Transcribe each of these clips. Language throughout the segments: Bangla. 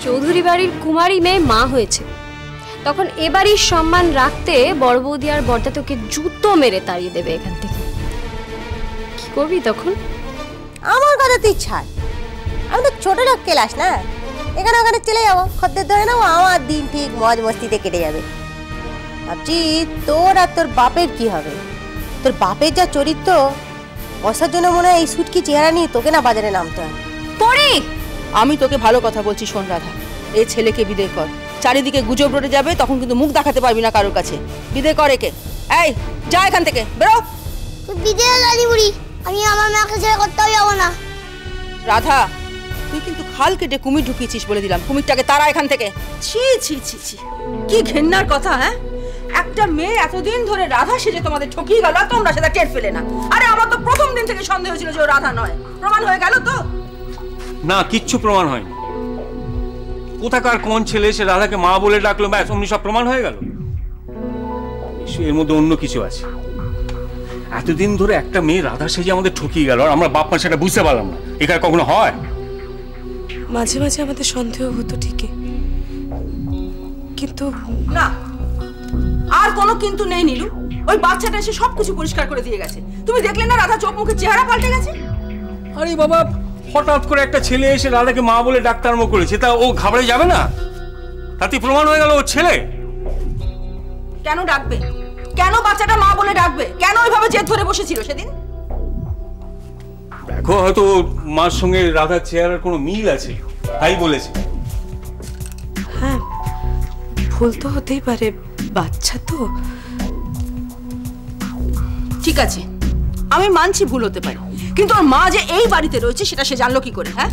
চৌধুরী বাড়ির কুমারী মেয়ে মা হয়েছে, তখন এ বাড়ির সম্মান রাখতে বড় বৌদি আর বড়দা তোকে জুতো মেরে তাড়িয়ে দেবে এখান থেকে। কি করবি তখন? আমার কথা তুই ছাড়, আমি তো ছোট লোক কেলাস না, এখানে ওখানে চলে যাবো, খদ্দের ধরে নেবো, আমার দিন ঠিক মজ মস্তিতে কেটে যাবে। ভাবছি তোর আর তোর বাপের কি হবে? তোর বাপের যা চরিত্র, বসার জন্য মনে হয় এই সুটকি চেহারা নিয়ে তোকে না বাজারে নামতে হয়। পরে আমি তোকে ভালো কথা বলছি, শোন রাধা, এই ছেলেকে বিদায় কর। চারিদিকে গুজব রটে যাবে, তখন কিন্তু মুখ দেখাতে পারবি না কারোর কাছে। বিদায় কর একে। এই যা এখান থেকে, বেরো। বিদায় দাদি বুড়ি, আমি আমার মাকে ছেড়ে করতেও যাবো না। রাধা, তুই কিন্তু খাল কেটে কুমির ঢুকিয়েছিস বলে দিলাম। কুমিরটাকে তারা এখান থেকে। ছি ছি ছি ছি, কি ঘেন্নার কথা! হ্যাঁ, একটা মেয়ে এতদিন ধরে রাধা সেজে তোমাদের ঠকিয়ে গেল, তোমরা সেটা টের পেলে না। আরে আমার তো প্রথম দিন থেকে সন্দেহ ছিল যে ও রাধা নয়। প্রমাণ হয়ে গেল তো? না, কিচ্ছু প্রমাণ হয়নি। কোথাকার কোন ছেলে এসে রাধাকে মা বলে ডাকলো, ব্যাস অমনি সব প্রমাণ হয়ে গেল। এর মধ্যে অন্য কিছু আছে। এতদিন ধরে একটা মেয়ে রাধা সেজে আমাদের ঠকিয়ে গেল, আর আমরা বাপ মা সেটা বুঝতে পারলাম না। এখানে কখনো হয়? মাঝে মাঝে আমাদের সন্দেহ হতো ঠিকই, কিন্তু না, আর কোনো কিন্তু নেই নীলু। ওই বাচ্চাটা এসে সবকিছু পরিষ্কার করে দিয়ে গেছে। তুমি দেখলে না রাধা চোখ মুখের চেহারা পাল্টে গেছে? আরে বাবা, হঠাৎ করে একটা ছেলে এসে রাধাকে মা বলে ডাকতে আরম্ভ করেছে, তা ও ঘাবড়ে যাবে না? তাতে প্রমাণ হয়ে গেল ও ছেলে। কেন ডাকবে? কেন বাচ্চাটা মা বলে ডাকবে? কেন ওইভাবে জেদ ধরে বসেছিল সেদিন? দেখো, হয়তো মার সঙ্গে রাধার চেহারার কোনো মিল আছে, তাই বলেছে। হ্যাঁ, ভুল তো হতেই পারে, বাচ্চা তো। ঠিক আছে, আমি মানছি ভুল হতে পারে, কিন্তু ওর মা যে এই বাড়িতে রয়েছে সেটা সে জানলো কি করে? হ্যাঁ,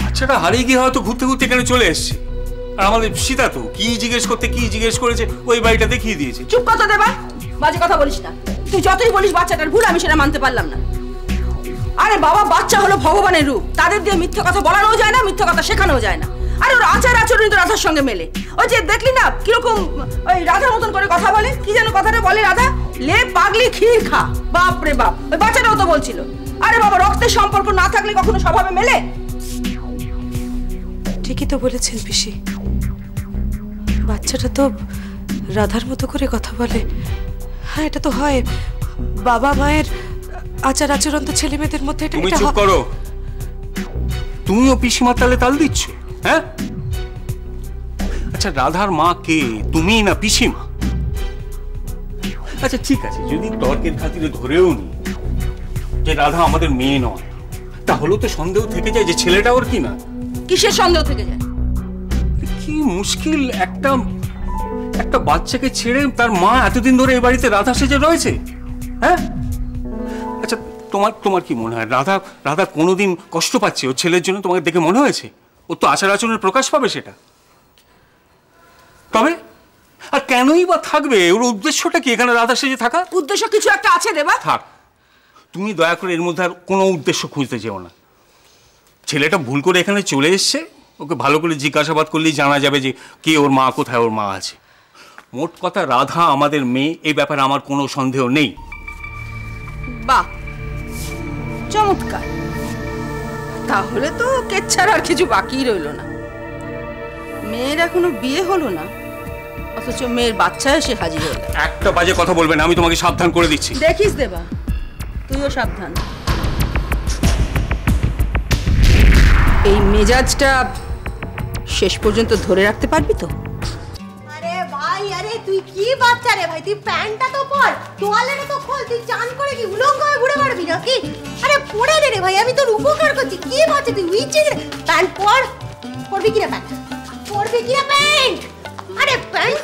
বাচ্চাটা হারিয়ে গিয়ে হয়তো ঘুরতে ঘুরতে এখানে চলে এসছে। আর আমাদের সীতা তো কি জিজ্ঞেস করতে কি জিজ্ঞেস করেছে, ওই বাড়িটা দেখিয়ে দিয়েছে। চুপ কথা দেবা, বাজে কথা বলিস না। তুই যতই বলিস বাচ্চাটার ভুল, আমি সেটা মানতে পারলাম না। আরে বাবা, বাচ্চা হলো ভগবানের রূপ, তাদের দিয়ে মিথ্যে কথা বলানো যায় না, মিথ্যে কথা শেখানো যায় না। আর ওর আচার আচরণ তো রাধার সঙ্গে মেলে। ওই যে দেখলি না কিরকম ওই রাধার মতন করে কথা বলে, কি যেন কথাটা বলে রাধা, লে পাগলি ক্ষীর খা। বাপ রে বাপ, ওই বাচ্চাটাও তো বলছিল। আরে বাবা, রক্তের সম্পর্ক না থাকলে কখনো স্বভাবে মেলে? ঠিকই তো বলেছেন পিসি, বাচ্চাটা তো রাধার মতো করে কথা বলে। হ্যাঁ, এটা তো হয়, বাবা মায়ের আচার আচরণ তো ছেলে মেয়েদের মধ্যে। তুমি চুপ করো, তুমিও পিসিমার তালে তাল দিচ্ছ। হ্যাঁ, আচ্ছা, রাধার মা কে, তুমি না পিসিমা? আচ্ছা ঠিক আছে, যদি তর্কের খাতিরে ধরেও নি যে রাধা আমাদের মেয়ে নয়, তাহলেও তো সন্দেহ থেকে যায় যে ছেলেটা ওর কি না। কিসের সন্দেহ থেকে যায়? কি মুশকিল, একটা বাচ্চাকে ছেড়ে তার মা এতদিন ধরে এই বাড়িতে রাধা সেজে রয়েছে। হ্যাঁ, আচ্ছা তোমার কি মনে হয় রাধা কোনোদিন কষ্ট পাচ্ছে ওর ছেলের জন্য? তোমাকে দেখে মনে হয়েছে? ও তো আচার আচরণের প্রকাশ পাবে সেটা। তবে আর কেনই বা থাকবে? ওর উদ্দেশ্যটা কি এখানে রাধা সেজে থাকা? উদ্দেশ্য কিছু একটা আছে দেবা। থাক, তুমি দয়া করে এর মধ্যে আর কোনো উদ্দেশ্য খুঁজতে যেও না। ছেলেটা ভুল করে এখানে চলে এসছে, ওকে ভালো করে জিজ্ঞাসাবাদ করলেই জানা যাবে যে কে ওর মা, কোথায় ওর মা আছে। মোট কথা, রাধা আমাদের মেয়ে, এই ব্যাপারে আমার কোনো সন্দেহ নেই। বাহ, চমৎকার। তাহলে তো কেচ্ছার আর কিছু বাকি রইল না। মেয়ের এখনো বিয়ে হলো না, অথচ মেয়ের বাচ্চা এসে হাজির হয়ে গেল। একটা বাজে কথা বলবে না, আমি তোমাকে সাবধান করে দিচ্ছি। দেখিস দেবা, তুইও সাবধান। এই মেজাজটা শেষ পর্যন্ত ধরে রাখতে পারবি তো? আরে ভাই, আরে তুই কি বাচ্চা রে ভাই, তুই প্যান্টটা তো পর, তোয়ালেটা তো খোল, তুই চান করে কি উলঙ্গ হয়ে ঘুরে বেড়াবি নাকি? আরে পরে দে রে ভাই, আমি তোর উপকার করছি। কি বাচ্চা তুই, উইচে প্যান্ট পর। পরবি কিনা প্যান্ট? পরবি কিনা প্যান্ট? আরে প্যান্ট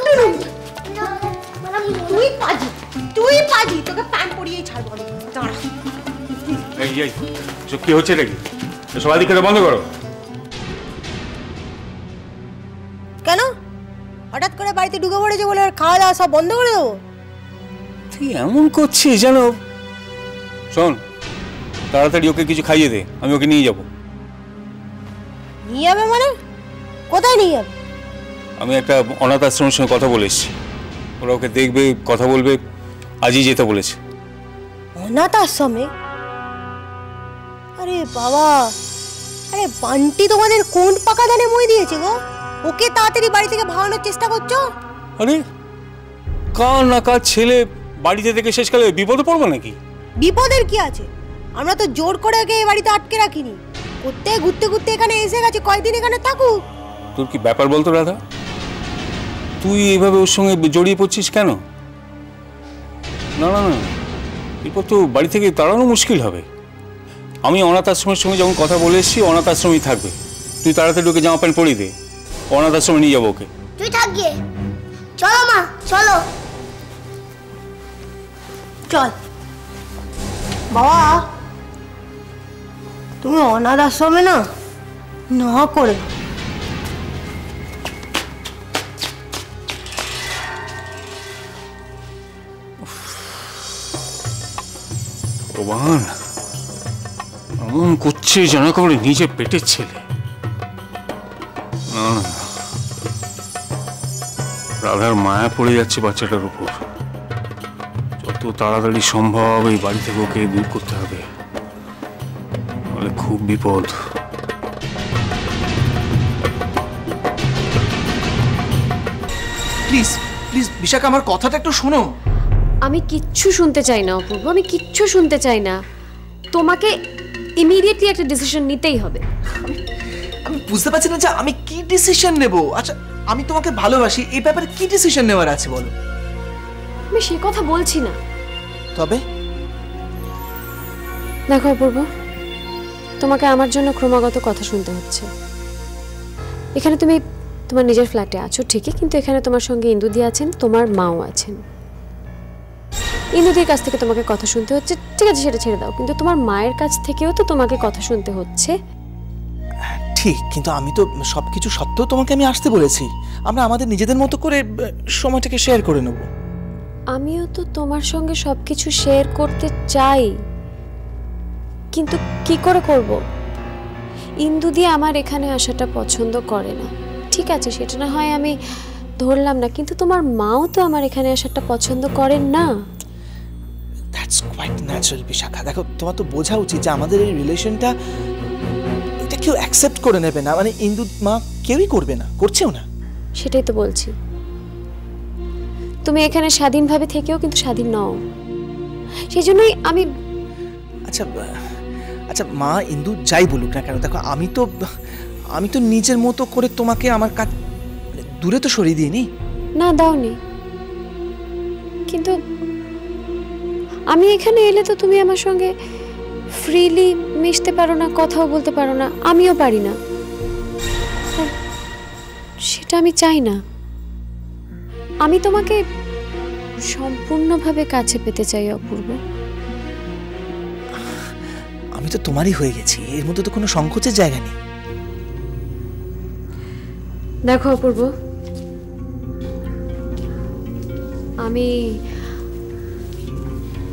তুই পাজি, তোকে প্যান্ট পরিয়েই ছাড়বো আমি। দাঁড়া, এই সব কি হচ্ছে নাকি? সবাই দিকে বন্ধ করো। কেন হঠাৎ করে বাড়িতে ঢুকে পড়েছে বলে আর খাওয়া দাওয়া সব বন্ধ করে দেবো? তুই এমন করছিস জানো? শোন, তাড়াতাড়ি ওকে কিছু খাইয়ে দে, আমি ওকে নিয়ে যাব। নিয়ে যাবে মানে? কোথায় নিয়ে যাবে? আমি একটা অনাথ আশ্রমের সঙ্গে কথা বলে এসেছি, ওরা ওকে দেখবে, কথা বলবে, আজই যেতে বলেছে। অনাথ আশ্রমে? আরে বাবা, আরে বান্টি তোমাদের কোন পাকা ধানে মই দিয়েছে গো? ওকে তাড়াতাড়ি বাড়ি থেকে ভাগানোর চেষ্টা করছো? আরে কার না কার ছেলে বাড়িতে থেকে শেষকালে বিপদে পড়বো নাকি? বিপদের কি আছে? আমরা তো জোর করে ওকে এই বাড়িতে আটকে রাখিনি। কোথায় ঘুরতে ঘুরতে এখানে এসে গেছে, কয়দিন এখানে থাকুক। তোর কি ব্যাপার বলতো রাধা? তুই এইভাবে ওর সঙ্গে জড়িয়ে পড়ছিস কেন? না না না, এরপর তো বাড়ি থেকে তাড়ানো মুশকিল হবে। আমি অনাথ আশ্রমের সঙ্গে যখন কথা বলে এসেছি, অনাথ আশ্রমেই থাকবে। তুই তাড়াতাড়ি ওকে জামা প্যান্ট পরিয়ে দে, অনাথ আশ্রমে নিয়ে যাবো ওকে। তুই থাক গিয়ে। চলো মা, চলো। চল বাবা, তুমি অনাথ আশ্রমে না না করে প্রবান এমন করছে যেন করে নিজে পেটের ছেলে। না না, রাধার মায়া পড়ে যাচ্ছে বাচ্চাটার উপর। যত তাড়াতাড়ি সম্ভব এই বাড়ি থেকে ওকে দূর করতে হবে, নাহলে খুব বিপদ। প্লিজ প্লিজ বিশাখা, আমার কথাটা একটু শোনো। আমি কিচ্ছু শুনতে চাই না অপূর্ব, আমি কিচ্ছু শুনতে চাই না। তোমাকে ইমিডিয়েটলি একটা ডিসিশন নিতেই হবে। আমি বুঝতে পারছি না যে আমি কি ডিসিশন নেব। আচ্ছা, আমি তোমাকে ভালোবাসি, এই ব্যাপারে কি ডিসিশন নেওয়ার আছে বলো? আমি সে কথা বলছি না। তবে দেখো অপূর্ব, তোমাকে আমার জন্য ক্রমাগত কথা শুনতে হচ্ছে। এখানে তুমি তোমার নিজের ফ্ল্যাটে আছো ঠিকই, কিন্তু এখানে তোমার সঙ্গে ইন্দুদি আছেন, তোমার মাও আছেন। ইন্দুদির কাছ থেকে তোমাকে কথা শুনতে হচ্ছে, ঠিক আছে সেটা ছেড়ে দাও, কিন্তু তোমার মায়ের কাছ থেকেও তো তোমাকে কথা শুনতে হচ্ছে। ঠিক, কিন্তু আমি তো সবকিছু সত্ত্বেও তোমাকে আমি আসতে বলেছি। আমরা আমাদের নিজেদের মতো করে সময়টাকে শেয়ার করে নেব। আমিও তো তোমার সঙ্গে সবকিছু শেয়ার করতে চাই, কিন্তু কি করে করব? ইন্দুদি আমার এখানে আসাটা পছন্দ করে না, ঠিক আছে সেটা না হয় আমি ধরলাম না, কিন্তু তোমার মাও তো আমার এখানে আসাটা পছন্দ করেন না। That's quite natural Bishakha. দেখো, তোমার তো বোঝা উচিত যে আমাদের এই রিলেশনটা এটা কেউ অ্যাকসেপ্ট করে নেবে না, মানে ইন্দু মা কেউই করবে না, করছেও না। সেটাই তো বলছি, তুমি এখানে স্বাধীনভাবে থেকেও কিন্তু স্বাধীন নও, সেই জন্যই আমি। আচ্ছা আচ্ছা মা, ইন্দু যাই বলুক না কেন, দেখো আমি তো নিজের মতো করে তোমাকে আমার কাছ দূরে তো সরিয়ে দিইনি। না দাওনি, কিন্তু আমি এখানে এলে তো তুমি আমার সঙ্গে ফ্রিলি মিশতে পারো না, কথাও বলতে পারো না, আমিও পারি না। সেটা আমি চাই না। আমি তোমাকে সম্পূর্ণভাবে কাছে পেতে চাই অপূর্ব। আমি তো তোমারই হয়ে গেছি, এর মধ্যে তো কোনো সংকোচের জায়গা নেই। দেখো অপূর্ব,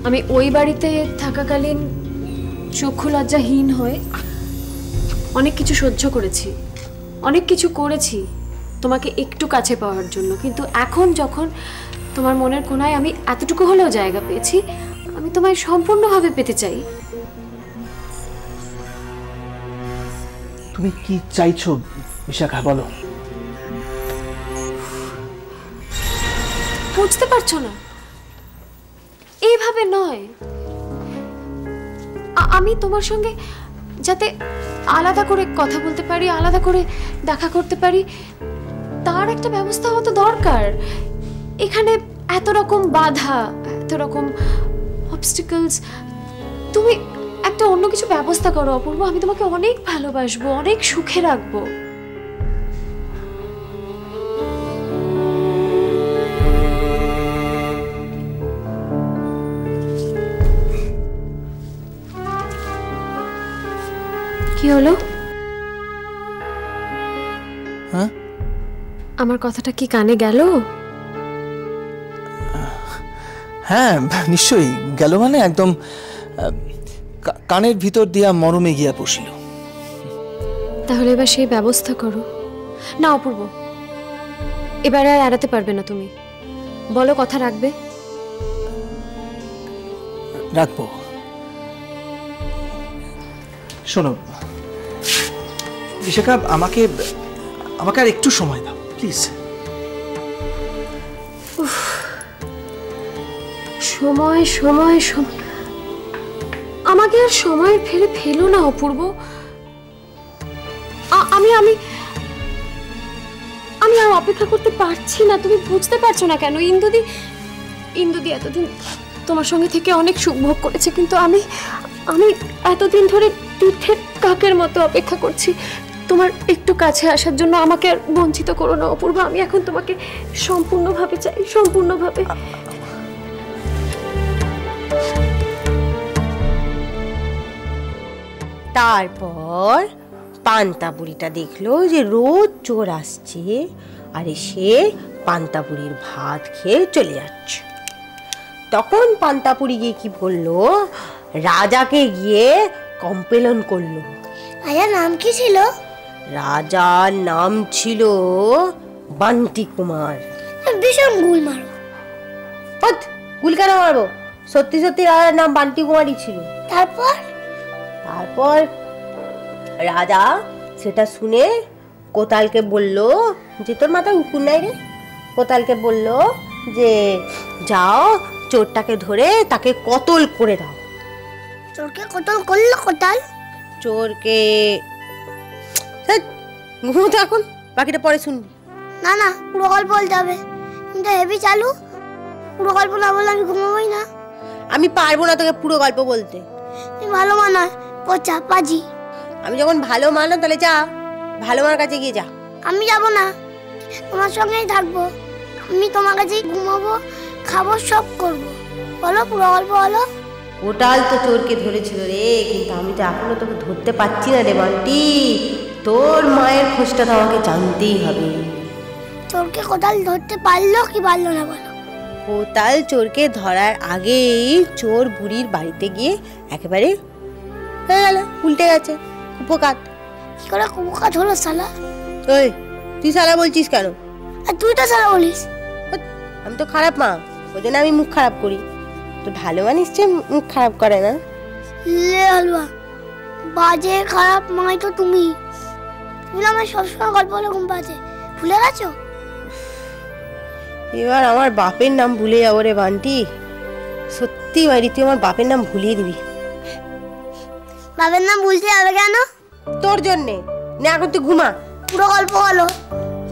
আমি ওই বাড়িতে থাকাকালীন চক্ষু লজ্জাহীন হয়ে অনেক কিছু সহ্য করেছি, অনেক কিছু করেছি তোমাকে একটু কাছে পাওয়ার জন্য, কিন্তু এখন যখন তোমার মনের কোণায় আমি এতটুকু হলেও জায়গা পেয়েছি, আমি তোমায় সম্পূর্ণভাবে পেতে চাই। তুমি কি চাইছো বিশাখা, বলো? বুঝতে পারছো না? এইভাবে নয়, আমি তোমার সঙ্গে যাতে আলাদা করে কথা বলতে পারি, আলাদা করে দেখা করতে পারি, তার একটা ব্যবস্থা হওয়া তো দরকার। এখানে এত রকম বাধা, এত রকম অবস্টিকলস, তুমি একটা অন্য কিছু ব্যবস্থা করো অপূর্ব। আমি তোমাকে অনেক ভালোবাসবো, অনেক সুখে রাখবো। কি হলো? হ্যাঁ, আমার কথাটা কি কানে গেল? হ্যাঁ নিশ্চয়ই গেল, মানে একদম কানের ভিতর দিয়া মরমে গিয়া বসিল। তাহলে এবার সেই ব্যবস্থা করো না অপূর্ব। এবার আর এড়াতে পারবে না তুমি, বলো কথা রাখবে? রাখবো। শোনো, বিশাখা, আমাকে আমাকে আর একটু সময় দাও প্লিজ। সময় সময় সময়, আমাকে আর সময় ফেলে ফেলো না অপূর্ব। আমি আমি আমি আর অপেক্ষা করতে পারছি না। তুমি বুঝতে পারছো না কেন? ইন্দুদি এতদিন তোমার সঙ্গে থেকে অনেক সুখ ভোগ করেছে, কিন্তু আমি এতদিন ধরে তীর্থের কাকের মতো অপেক্ষা করছি তোমার একটু কাছে আসার জন্য। আমাকে আর বঞ্চিত করো না অপূর্ব। আমি এখন তোমাকে সম্পূর্ণভাবে চাই, সম্পূর্ণভাবে। তারপর পান্তা বুড়িটা দেখলো যে রোজ চোর আসছে আর এসে পান্তা বুড়ির ভাত খেয়ে চলে যাচ্ছে। তখন পান্তা বুড়ি গিয়ে কি বললো, রাজাকে গিয়ে কম্পেলন করলো। রাজার নাম কি ছিল? রাজার নাম ছিল বান্টি কুমার। ভীষণ গুল মারো। গুল কেন মারবো? সত্যি সত্যি রাজার নাম বান্টি কুমারই ছিল। তারপর রাজা সেটা শুনে কোতালকে বলল যে, তোর মাথায় উকুন নাই রে? কোতালকে বলল যে, যাও চোরটাকে ধরে তাকে কতল করে দাও। চোরকে কতল করলো কোতাল? চোরকে ঘুমোতে, এখন বাকিটা পরে শুনবি। না না, পুরো গল্প বলতে হবে। কিন্তু হেভি চালু, পুরো গল্প না বললে আমি ঘুমাবোই না। আমি পারবো না তোকে পুরো গল্প বলতে। তুমি ভালো মানায় পচা পাজি। আমি যখন ভালো মানো তাহলে যা, ভালো মার কাছে গিয়ে যা। আমি যাব না, তোমার সঙ্গেই থাকবো। আমি তোমার কাছেই ঘুমাবো, খাবো, সব করবো। বলো পুরো গল্প বলো। কোটাল তো চোরকে ধরেছিল রে, কিন্তু আমি তো এখনো তোকে ধরতে পারছি না রে বান্টি। তোর মায়ের খোঁজটা তো আমাকে জানতেই হবে। চোরকে কোটাল ধরতে পারলো কি পারলো না বলো? কোটাল চোরকে ধরার আগেই চোর বুড়ির বাড়িতে গিয়ে একেবারে হয়ে গেল, উল্টে গেছে কুপকাত। কি করে কুপকাত হলো শালা? ওই তুই শালা বলছিস কেন? আর তুই তো শালা বলিস। আমি তো খারাপ মা, ওই জন্য আমি মুখ খারাপ করি। তো ভালো মানুষ মুখ খারাপ করে না। লে হালুয়া, বাজে খারাপ মাই তো তুমি। তুমি আমার সবসময় গল্প বলে ঘুম পাচ্ছে, ভুলে গেছো? এবার আমার বাপের নাম ভুলে যাবো রে বান্টি। সত্যি বাড়ি, তুই আমার বাপের নাম ভুলিয়ে দিবি। বাপের নাম ভুলতে যাবে কেন? তোর জন্যে না। এখন তুই ঘুমা। পুরো গল্প বলো,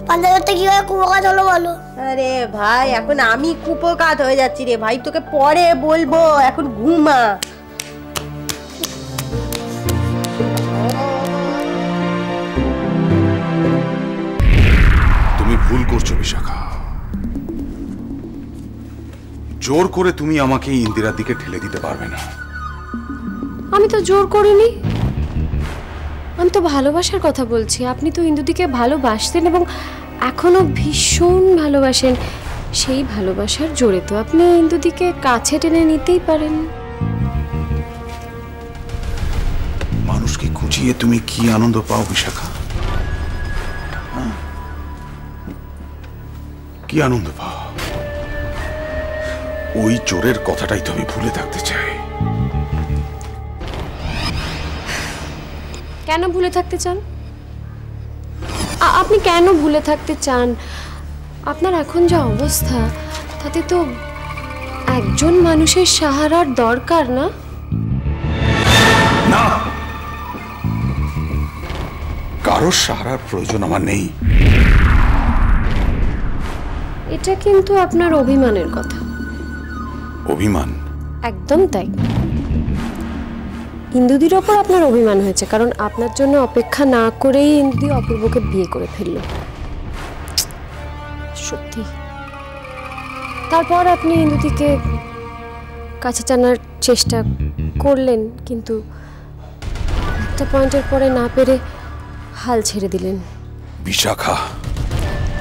পান্তা ধরতে কিভাবে কুপকাত হলো বলো। আরে ভাই, এখন আমি কুপকাত হয়ে যাচ্ছি রে ভাই, তোকে পরে বলবো, এখন ঘুমা। তুমি ভুল করছো বিশাখা। জোর করে তুমি আমাকে ইন্দিরার দিকে ঠেলে দিতে পারবে না। আমি তো জোর করিনি, আমি তো ভালোবাসার কথা বলছি। আপনি তো ইন্দুদিকে ভালোবাসতেন এবং এখনো ভীষণ ভালোবাসেন। সেই ভালোবাসার জোরে তো আপনি ইন্দুদিকে কাছে টেনে নিতেই পারেন। মানুষকে খুঁজিয়ে তুমি কি আনন্দ পাও বিশাখা? কি আনন্দ পাও? ওই চোরের কথাটাই তো আমি ভুলে থাকতে চাই। কেন ভুলে থাকতে চান? আপনি কেন ভুলে থাকতে চান? আপনার এখন যা অবস্থা, তাতে তো একজন মানুষের সাহারার দরকার, না? না, কারোর সাহারার প্রয়োজন আমার নেই। এটা কিন্তু আপনার অভিমানের কথা। অভিমান? একদম তাই। ইন্দুদির ওপর আপনার অভিমান হয়েছে, কারণ আপনার জন্য অপেক্ষা না করেই ইন্দুদি অপূর্বকে বিয়ে করে ফেলল। সত্যি। তারপর আপনি ইন্দুদিকে কাছে টানার চেষ্টা করলেন, কিন্তু একটা পয়েন্টের পরে না পেরে হাল ছেড়ে দিলেন। বিশাখা,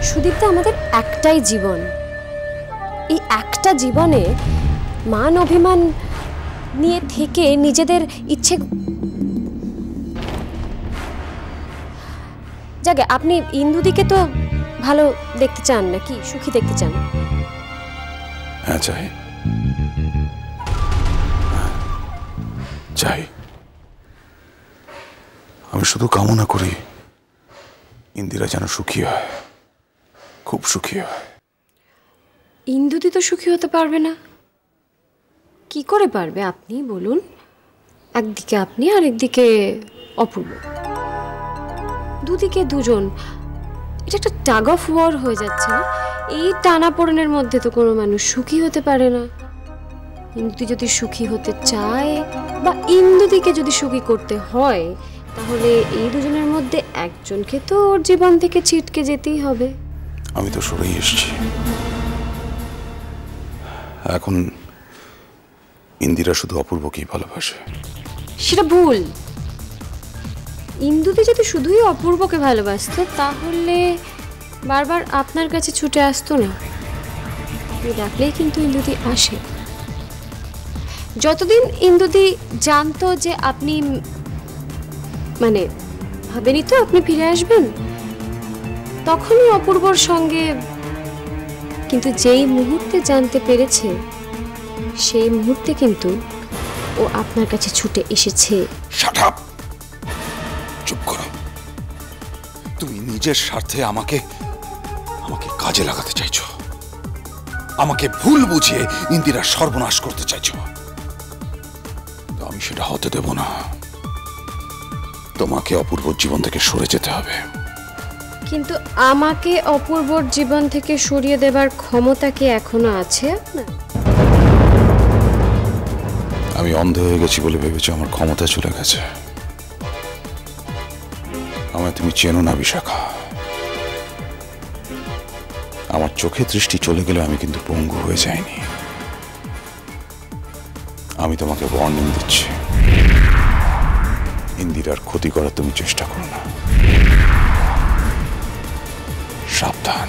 সুদীপ্তা, আমাদের একটাই জীবন। এই একটা জীবনে মান অভিমান নিয়ে থেকে নিজেদের ইচ্ছে জাগে। আপনি ইন্দুদিকে তো ভালো দেখতে চান নাকি সুখী দেখতে চান? হ্যাঁ চাই, চাই। আমি শুধু কামনা করি ইন্দিরা যেন সুখী হয়, খুব সুখী হয়। ইন্দুদি তো সুখী হতে পারবে না। কি করে পারবে আপনি বলুন? একদিকে আপনি আর একদিকে অপূর্ব, দুদিকে দুজন, এটা একটা টাগ অফ ওয়ার হয়ে যাচ্ছে না? এই টানাপোড়েনের মধ্যে তো কোনো মানুষ সুখী হতে পারে না। ইন্দুদি যদি সুখী হতে চায় বা ইন্দুদিকে যদি সুখী করতে হয়, তাহলে এই দুজনের মধ্যে একজনকে তো ওর জীবন থেকে ছিটকে যেতেই হবে। আমি তো সরেই এসেছি। এখন ইন্দিরা শুধু অপূর্বকেই ভালোবাসে। সেটা ভুল। ইন্দুদি যদি শুধুই অপূর্বকে ভালোবাসতো, তাহলে বারবার আপনার কাছে ছুটে আসতো না। আপনি ডাকলেই কিন্তু ইন্দুদি আসে। যতদিন ইন্দুদি জানতো যে আপনি, মানে ভাবেনি তো আপনি ফিরে আসবেন, তখনই অপূর্বর সঙ্গে। কিন্তু যেই মুহূর্তে জানতে পেরেছে, সেই মুহূর্তে কিন্তু ও আপনার কাছে ছুটে এসেছে। Shut up! চুপ করো। তুমি নিজের স্বার্থে আমাকে কাজে লাগাতে চাইছো, আমাকে ভুল বুঝিয়ে ইন্দিরার সর্বনাশ করতে চাইছো। আমি সেটা হতে দেব না। তোমাকে অপূর্বর জীবন থেকে সরে যেতে হবে। কিন্তু আমাকে অপূর্বর জীবন থেকে সরিয়ে দেবার ক্ষমতা কি এখনো আছে আপনার? আমি অন্ধ হয়ে গেছি বলে ভেবেছো আমার ক্ষমতা চলে গেছে। আমায় তুমি চেনো না বিশাখা। আমার চোখে দৃষ্টি চলে গেলে আমি কিন্তু পঙ্গু হয়ে যাইনি। আমি তোমাকে ওয়ার্নিং দিচ্ছি, ইন্দিরার ক্ষতি করার তুমি চেষ্টা করো না। সাবধান।